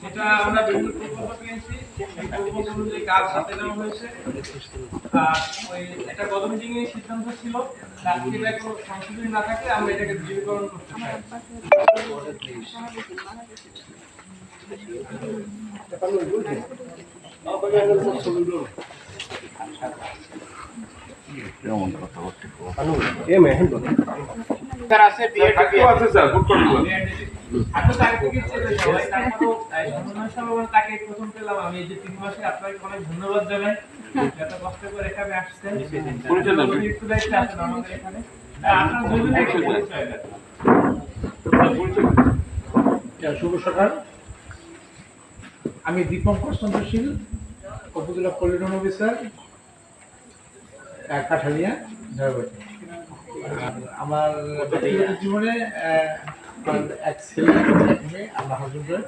সেটা আমরা বিভিন্ন প্রকল্প পেয়েছি, সেই প্রকল্প অনুযায়ী কাজ হাতে নেওয়া হয়েছে। ওই একটা গত মিটিং এ সিদ্ধান্ত ছিল আজকে এটা কোনো সংশোধনী না থাকলে আমরা এটাকে দৃঢ়ীকরণ করতে চাই। তাকে প্রথম পেলাম আমি, এই যে 3 মাসে আপনাকে অনেক ধন্যবাদ জানাই, এত কষ্ট করে এখানে আসছেন, একটু দায়িত্ব আছেন আমাদের এখানে। আপনার দুজনে শুভ সকাল। আমি দীপঙ্কর চন্দ্রশীল, উপজেলা পল্লিউন্নয়ন অফিসার, কাঠালিয়া, ঝাড়বাড়ি। আমার ব্যক্তিগত জীবনে এক ছেলে, আমরা হাজবেন্ড।